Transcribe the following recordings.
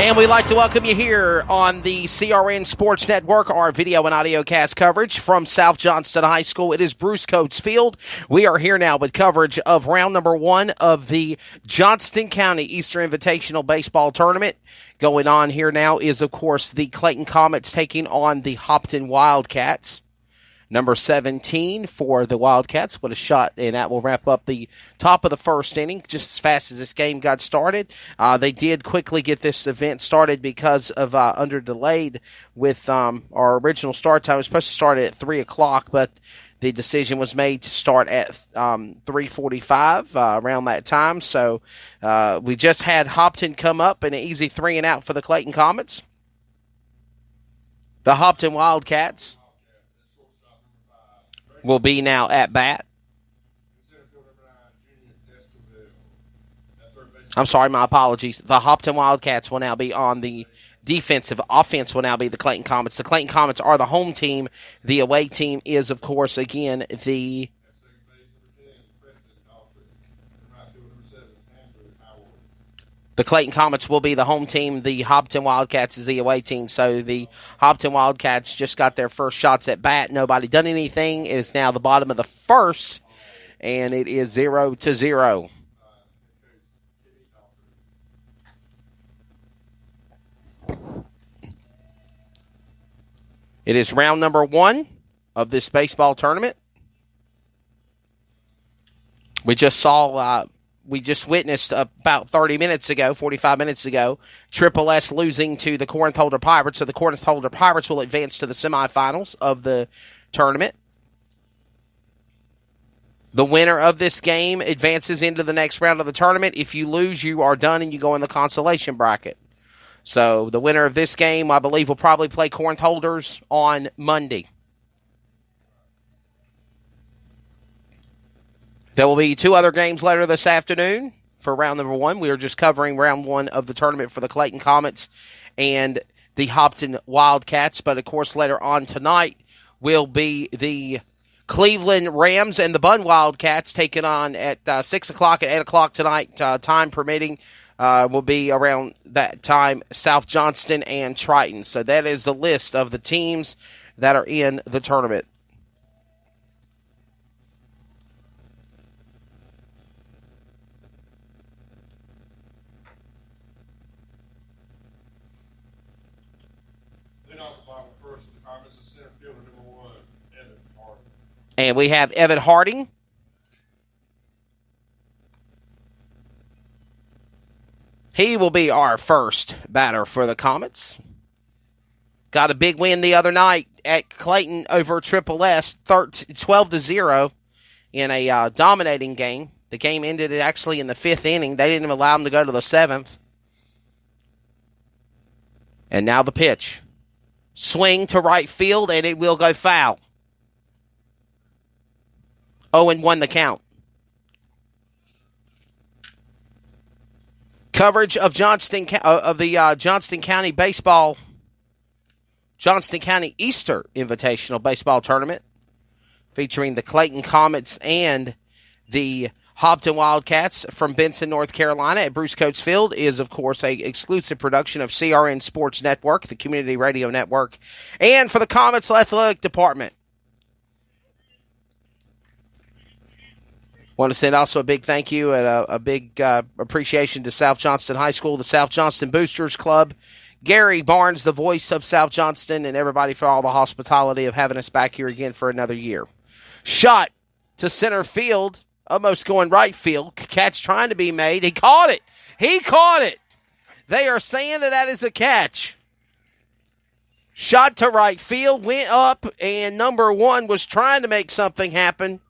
And we'd like to welcome you here on the CRN Sports Network, our video and audio cast coverage from South Johnston High School. It is Bruce Coates Field. We are here now with coverage of round number 1 of the Johnston County Easter Invitational Baseball Tournament. Going on here now is, of course, the Clayton Comets taking on the Hobbton Wildcats. Number 17 for the Wildcats. What a shot, and that will wrap up the top of the first inning just as fast as this game got started. They did quickly get this event started because of under delayed with our original start time. It was supposed to start at 3 o'clock, but the decision was made to start at 3:45 around that time. So we just had Hobbton come up, an easy 3 and out for the Clayton Comets. The Hobbton Wildcats will be now at bat. I'm sorry, my apologies. The Hobbton Wildcats will now be on the defensive. Offense will now be the Clayton Comets. The Clayton Comets are the home team. The away team is, of course, again, the Clayton Comets will be the home team. The Hobbton Wildcats is the away team. So the Hobbton Wildcats just got their first shots at bat. Nobody done anything. It is now the bottom of the first, and it is 0-0. It is round number 1 of this baseball tournament. We just witnessed about 30 minutes ago, 45 minutes ago, Triple S losing to the Corinth Holder Pirates. So the Corinth Holder Pirates will advance to the semifinals of the tournament. The winner of this game advances into the next round of the tournament. If you lose, you are done and you go in the consolation bracket. So the winner of this game, I believe, will probably play Corinth Holders on Monday. There will be 2 other games later this afternoon for round number 1. We are just covering round 1 of the tournament for the Clayton Comets and the Hobbton Wildcats. But, of course, later on tonight will be the Cleveland Rams and the Bunn Wildcats taking on at 6 o'clock and 8 o'clock tonight, time permitting. Will be around that time, South Johnston and Triton. So that is the list of the teams that are in the tournament. And we have Evan Harding. He will be our first batter for the Comets. Got a big win the other night at Clayton over Triple S, 12-0 in a dominating game. The game ended actually in the 5th inning. They didn't even allow him to go to the 7th. And now the pitch. Swing to right field, and it will go foul. 0-1 the count. Coverage of Johnston County Baseball, Johnston County Easter Invitational Baseball Tournament, featuring the Clayton Comets and the Hobbton Wildcats from Benson, North Carolina at Bruce Coates Field, is, of course, a exclusive production of CRN Sports Network, the community radio network, and for the Comets Athletic Department. Want to send also a big thank you and a big appreciation to South Johnston High School, the South Johnston Boosters Club, Gary Barnes, the voice of South Johnston, and everybody for all the hospitality of having us back here again for another year. Shot to center field, almost going right field. Catch trying to be made. He caught it. He caught it. They are saying that is a catch. Shot to right field, went up, and number 1 was trying to make something happen.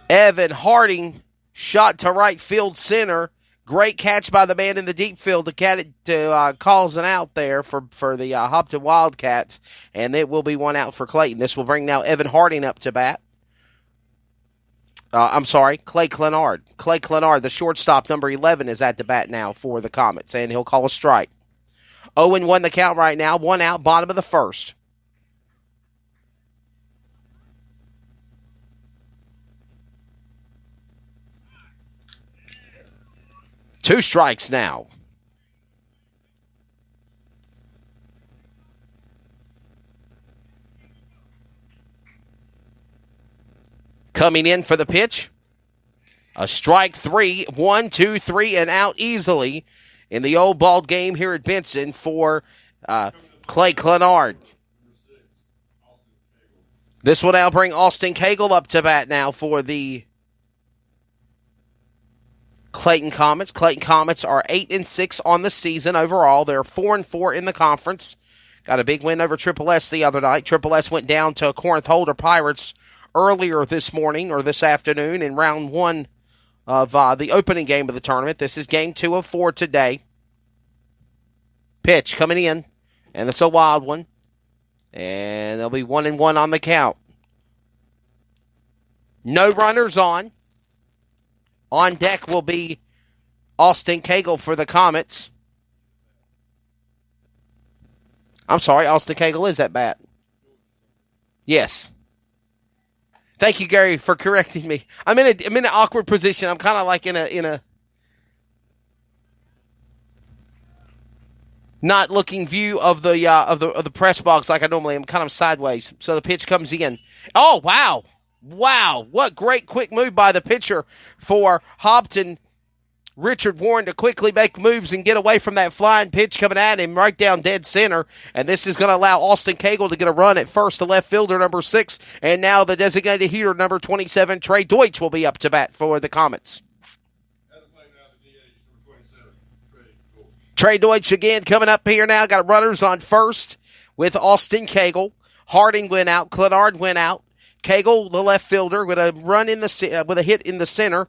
Evan Harding shot to right field center. Great catch by the man in the deep field to get it to calls an out there for the Hobbton Wildcats, and it will be 1 out for Clayton. This will bring now Evan Harding up to bat. Clay Clenard. Clay Clenard, the shortstop, number 11, is at the bat now for the Comets, and he'll call a strike. 0-1 the count right now, 1 out, bottom of the first. 2 strikes now. Coming in for the pitch. A strike 3, 1, 2, 3, and out easily in the old ball game here at Benson for Clay Clenard. This will now bring Austin Cagle up to bat now for the Clayton Comets. Clayton Comets are 8-6 on the season overall. They're 4-4 in the conference. Got a big win over Triple S the other night. Triple S went down to Corinth Holder Pirates earlier this morning or this afternoon in round 1 of the opening game of the tournament. This is game 2 of 4 today. Pitch coming in, and it's a wild one. And there'll be 1-1 on the count. No runners on. On deck will be Austin Cagle for the Comets. I'm sorry, Austin Cagle is at bat. Yes. Thank you, Gary, for correcting me. I'm in an awkward position. I'm kind of like in a not looking view of the press box like I normally am. Kind of sideways. So the pitch comes in. Oh, wow. Wow. What great quick move by the pitcher for Hobbton. Richard Warren to quickly make moves and get away from that flying pitch coming at him right down dead center. And this is going to allow Austin Cagle to get a run at first, the left fielder, number 6. And now the designated hitter, number 27, Trey Deutsch, will be up to bat for the Comets. Trey Deutsch again coming up here now. Got runners on first with Austin Cagle. Harding went out. Clenard went out. Cagle, the left fielder, with a run with a hit in the center.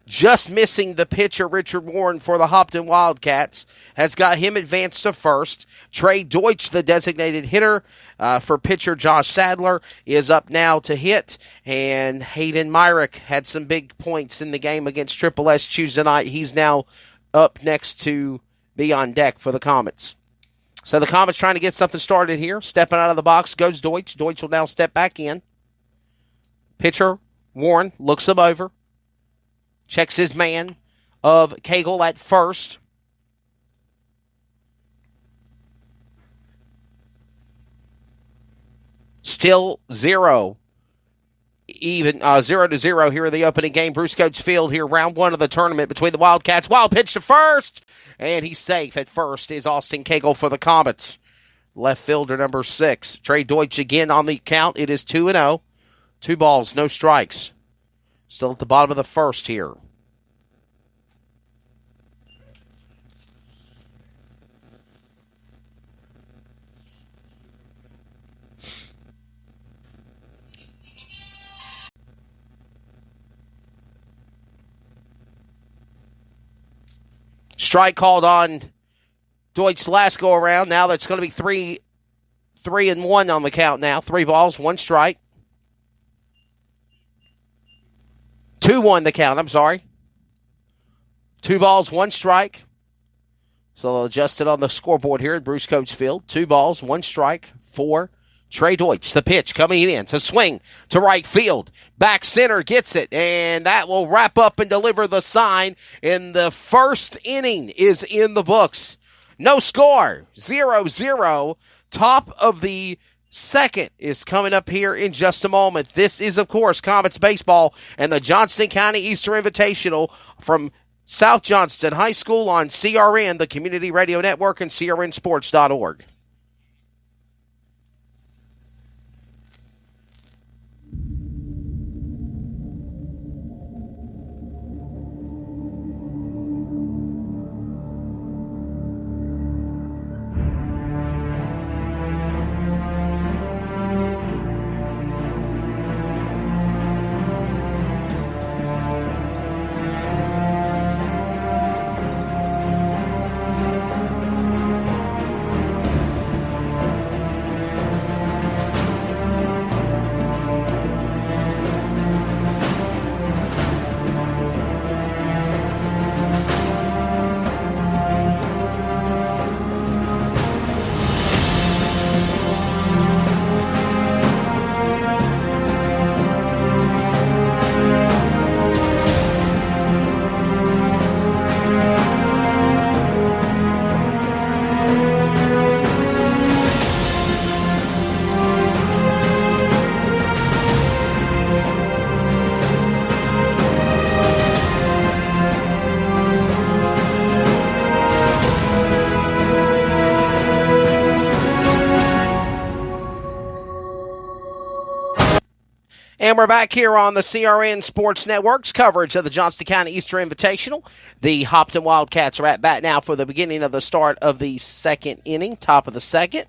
Just missing the pitcher, Richard Warren, for the Hobbton Wildcats, has got him advanced to first. Trey Deutsch, the designated hitter for pitcher Josh Sadler, is up now to hit. And Hayden Myrick had some big points in the game against Triple S Tuesday night. He's now up next to be on deck for the Comets. So the Comets trying to get something started here. Stepping out of the box goes Deutsch. Deutsch will now step back in. Pitcher Warren looks him over. Checks his man of Cagle at first. Still 0. Even 0-0 here in the opening game. Bruce Coates Field here, round 1 of the tournament between the Wildcats. Wild pitch to first. And he's safe at first is Austin Cagle for the Comets. Left fielder number 6. Trey Deutsch again on the count. It is 2-0. 2 balls, no strikes. Still at the bottom of the first here. Strike called on Deutsch's last go around. Now that's going to be 3-1 on the count now. 3 balls, 1 strike. 2-1 the count, I'm sorry. 2 balls, 1 strike. So they'll adjust it on the scoreboard here at Bruce Coates Field. 2 balls, 1 strike for Trey Deutsch. The pitch coming in to swing to right field. Back center gets it, and that will wrap up and deliver the sign. And the first inning is in the books. No score, 0-0. Top of the second is coming up here in just a moment. This is, of course, Comets Baseball and the Johnston County Easter Invitational from South Johnston High School on CRN, the Community Radio Network, and CRNSports.org. And we're back here on the CRN Sports Network's coverage of the Johnston County Easter Invitational. The Hobbton Wildcats are at bat now for the beginning of the start of the second inning, top of the second.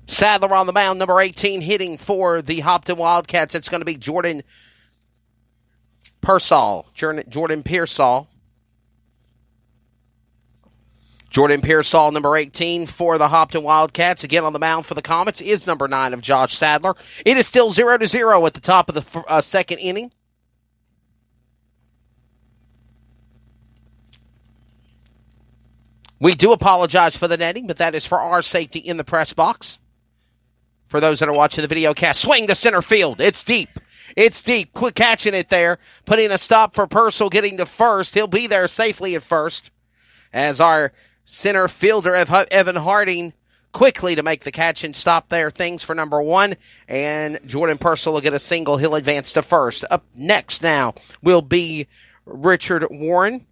Sadler on the mound, number 18, hitting for the Hobbton Wildcats. It's going to be Jordan Pearsall. Jordan Pearsall. Jordan Pearsall, number 18 for the Hobbton Wildcats. Again on the mound for the Comets is number 9 of Josh Sadler. It is still 0-0 at the top of the second inning. We do apologize for the netting, but that is for our safety in the press box. For those that are watching the video cast, swing to center field. It's deep. It's deep. Quick catching it there. Putting a stop for Purcell getting to first. He'll be there safely at first as our center fielder, Evan Harding, quickly to make the catch and stop there. Things for number 1. And Jordan Purcell will get a single. He'll advance to first. Up next now will be Richard Warren.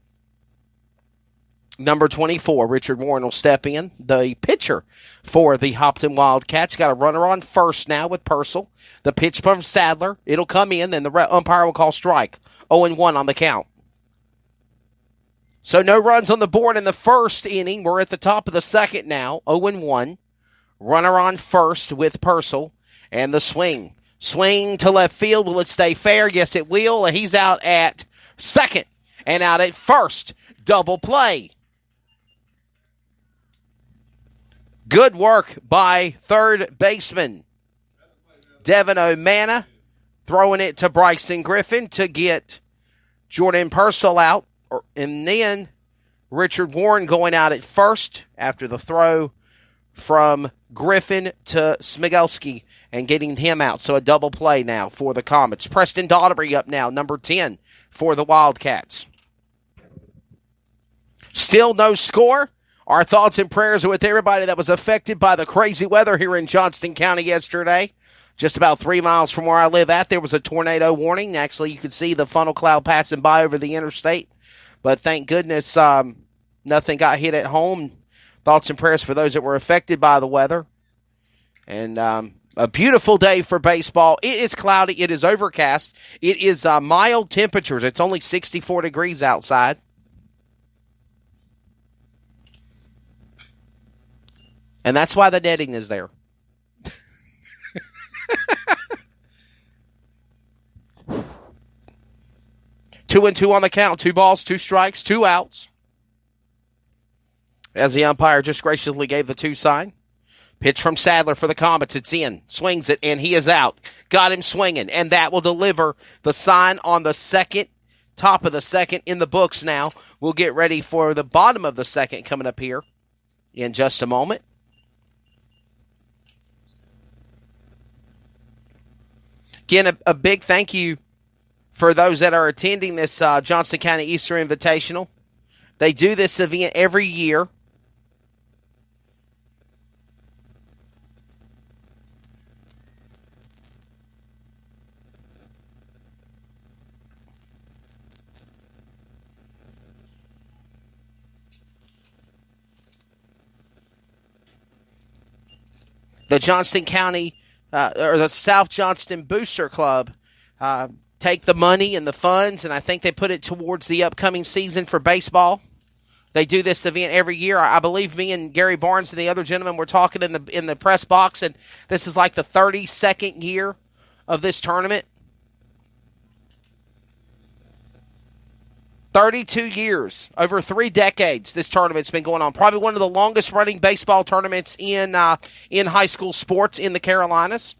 Number 24, Richard Warren will step in. The pitcher for the Hobbton Wildcats. Got a runner on first now with Purcell. The pitch from Sadler. It'll come in, then the umpire will call strike. 0-1 on the count. So no runs on the board in the first inning. We're at the top of the second now. 0-1. Runner on first with Purcell. And the swing. Swing to left field. Will it stay fair? Yes, it will. He's out at second and out at first. Double play. Good work by third baseman Devin O'Mana, throwing it to Bryson Griffin to get Jordan Purcell out. And then Richard Warren going out at first after the throw from Griffin to Smigelski and getting him out. So a double play now for the Comets. Preston Daugherty up now, number 10 for the Wildcats. Still no score. Our thoughts and prayers are with everybody that was affected by the crazy weather here in Johnston County yesterday. Just about 3 miles from where I live at, there was a tornado warning. Actually, you could see the funnel cloud passing by over the interstate. But thank goodness nothing got hit at home. Thoughts and prayers for those that were affected by the weather. And a beautiful day for baseball. It is cloudy. It is overcast. It is mild temperatures. It's only 64 degrees outside. And that's why the netting is there. 2-2 on the count. 2 balls, 2 strikes, 2 outs. As the umpire just graciously gave the 2 sign. Pitch from Sadler for the Comets. It's in. Swings it, and he is out. Got him swinging, and that will deliver the sign on the second, top of the second in the books now. We'll get ready for the bottom of the second coming up here in just a moment. Again, a big thank you for those that are attending this Johnston County Easter Invitational. They do this event every year. The Johnston County or the South Johnston Booster Club take the money and the funds, and I think they put it towards the upcoming season for baseball. They do this event every year. I believe me and Gary Barnes and the other gentleman were talking in the press box, and this is like the 32nd year of this tournament. 32 years, over 3 decades, this tournament's been going on. Probably one of the longest running baseball tournaments in high school sports in the Carolinas.